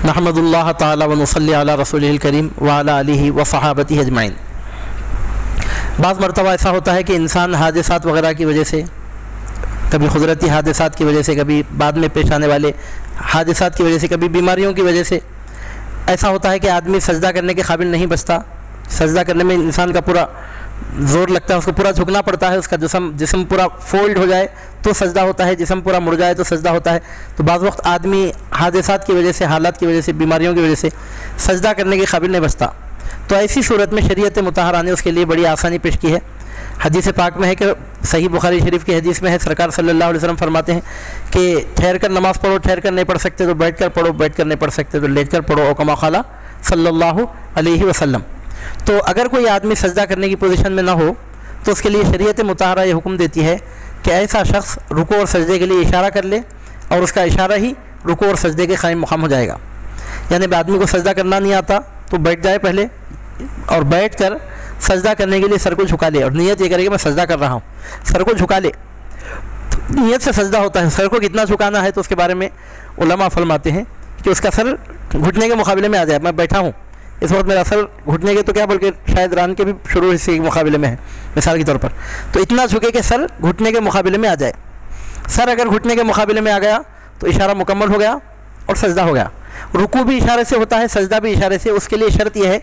नहमदुल्लाह ताला व नुसल्ली अला रसूलिल करीम व अला आलिहि व सहाबतिहि अजमाइन। बाज़ मरतबा ऐसा होता है कि इंसान हादिसात वगैरह की वजह से, कभी कुदरती हादिसात की वजह से, कभी बाद में पेश आने वाले हादिसात की वजह से, कभी बीमारियों की वजह से ऐसा होता है कि आदमी सजदा करने के काबिल नहीं बचता। सजदा करने में इंसान का पूरा ज़ोर लगता है, उसको पूरा झुकना पड़ता है, उसका जिस्म पूरा फोल्ड हो जाए तो सजदा होता है, जिस्म पूरा मुड़ जाए तो सजदा होता है। तो बाज़ वक्त आदमी हादिसात की वजह से, हालात की वजह से, बीमारियों की वजह से सजदा करने के काबिल नहीं बचता। तो ऐसी सूरत में शरीयत मुतहरा ने उसके लिए बड़ी आसानी पेश की है। हदीस पाक में है कि सही बुखारी शरीफ की हदीस में है, सरकार सल्लल्लाहु अलैहि वसल्लम फरमाते हैं कि ठहर कर नमाज़ पढ़ो, ठहर कर नहीं पढ़ सकते तो बैठ कर पढ़ो, बैठ कर नहीं पढ़ सकते तो लेट कर पढ़ो, और कमा क़ाला सल्लल्लाहु अलैहि वसल्लम। तो अगर कोई आदमी सजदा करने की पोजीशन में ना हो तो उसके लिए शरीयत मुतहरा ये हुक्म देती है कि ऐसा शख्स रुकू और सजदे के लिए इशारा कर ले और उसका इशारा ही रुकू और सजदे के क़ाइम मुक़ाम हो जाएगा। यानी आदमी को सजदा करना नहीं आता तो बैठ जाए पहले, और बैठ कर सजदा करने के लिए सर को झुका ले और नियत ये करे कि मैं सजदा कर रहा हूँ, सर को झुका ले, नियत से सजदा होता है। सर को कितना झुकाना है तो उसके बारे में उलमा फरमाते हैं कि उसका सर घुटने के मुकाबले में आ जाए। मैं बैठा हूँ, इस वक्त मेरा सर घुटने के तो क्या बल्कि शायद रान के भी शुरू हिस्से के मुकाबले में है मिसाल के तौर पर, तो इतना झुके कि सर घुटने के मुकाबले में आ जाए। सर अगर घुटने के मुकाबले में आ गया तो इशारा मुकम्मल हो गया और सजदा हो गया। रुकू भी इशारे से होता है, सजदा भी इशारे से। उसके लिए शर्त यह है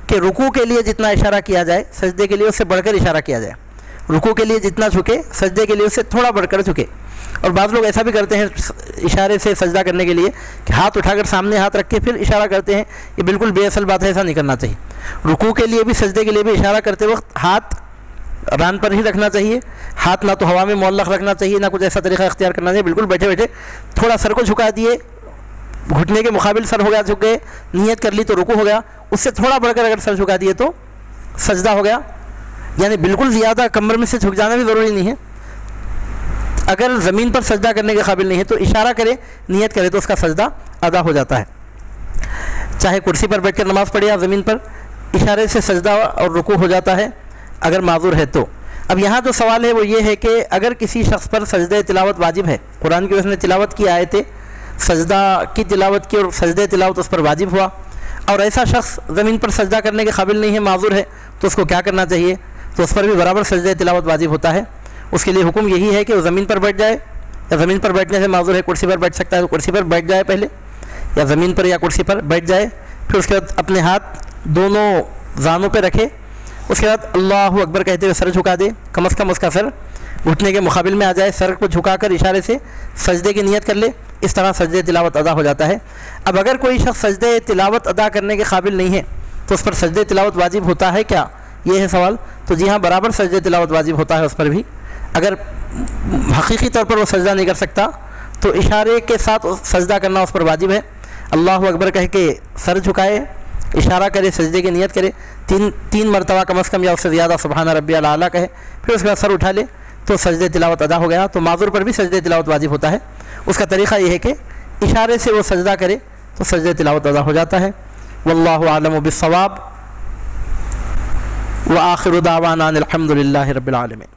कि रुकू के लिए जितना इशारा किया जाए सजदे के लिए उससे बढ़कर इशारा किया जाए। रुकू के लिए जितना झुके सजदे के लिए उससे थोड़ा बढ़कर झुके। और बाज़ लोग ऐसा भी करते हैं इशारे से सजदा करने के लिए कि हाथ उठाकर सामने हाथ रख के फिर इशारा करते हैं, ये बिल्कुल बेअसल बात है, ऐसा नहीं करना चाहिए। रुकू के लिए भी सजदे के लिए भी इशारा करते वक्त हाथ रान पर ही रखना चाहिए, हाथ ना तो हवा में मुअल्लक़ रखना चाहिए, ना कुछ ऐसा तरीक़ा इख्तियार करना चाहिए। बिल्कुल बैठे बैठे थोड़ा सर को झुका दिए, घुटने के मुकाबिल सर हो गया, झुक गए, नियत कर ली तो रुकू हो गया, उससे थोड़ा बढ़कर अगर सर झुका दिए तो सजदा हो गया। यानी बिल्कुल ज़्यादा कमर में से झुक जाना भी ज़रूरी नहीं है। अगर ज़मीन पर सजदा करने के काबिल नहीं है तो इशारा करे, नियत करे तो उसका सजदा अदा हो जाता है। चाहे कुर्सी पर बैठकर नमाज़ पढ़े या ज़मीन पर, इशारे से सजदा और रुकू हो जाता है अगर माजूर है तो। अब यहाँ जो सवाल है वो ये है कि अगर किसी शख्स पर सजदे तिलावत वाजिब है, कुरान की उसने तिलावत की, आयतें सजदा की तिलावत की और सजदे तिलावत उस पर वाजिब हुआ, और ऐसा शख्स ज़मीन पर सजदा करने के काबिल नहीं है, माजूर है, तो उसको क्या करना चाहिए? तो उस पर भी बराबर सजदे तिलावत वाजिब होता है। उसके लिए हुक्म यही है कि वो ज़मीन पर बैठ जाए, या ज़मीन पर बैठने से माजूर है कुर्सी पर बैठ सकता है तो कुर्सी पर बैठ जाए पहले, या ज़मीन पर या कुर्सी पर बैठ जाए। फिर उसके बाद अपने हाथ दोनों ज़ानों पर रखे, उसके बाद अल्लाहु अकबर कहते हुए सर झुका दे, कम अज़ कम उसका सर घुटने के मुकाबिल में आ जाए, सर को झुकाकर इशारे से सजदे की नियत कर ले। इस तरह सजदे तिलावत अदा हो जाता है। अब अगर कोई शख्स सजदे तिलावत अदा करने के काबिल नहीं है तो उस पर सजदे तिलावत वाजिब होता है क्या, ये है सवाल। तो जी हाँ, बराबर सजदे तिलावत वाजिब होता है उस पर भी। अगर हकीकी तौर पर वो सजदा नहीं कर सकता तो इशारे के साथ सजदा करना उस पर वाजिब है। अल्लाहु अकबर कह के सर झुकाए, इशारा करे, सजदे की नियत करे, तीन मरतबा कम अज़ कम या उससे ज़्यादा सुबहान रब्बियल आला कहे, फिर उसके बाद सर उठा ले तो सजदे तिलावत अदा हो गया। तो माजूर पर भी सजदे तिलावत वाजिब होता है। उसका तरीक़ा यह है कि इशारे से वो सजदा करे तो सजदे तिलावत अदा हो जाता है। वल्लाहु आलम बिस्सवाब व आखिरु दावाना अनिल हम्दुलिल्लाहि रब्बिल आलमीन।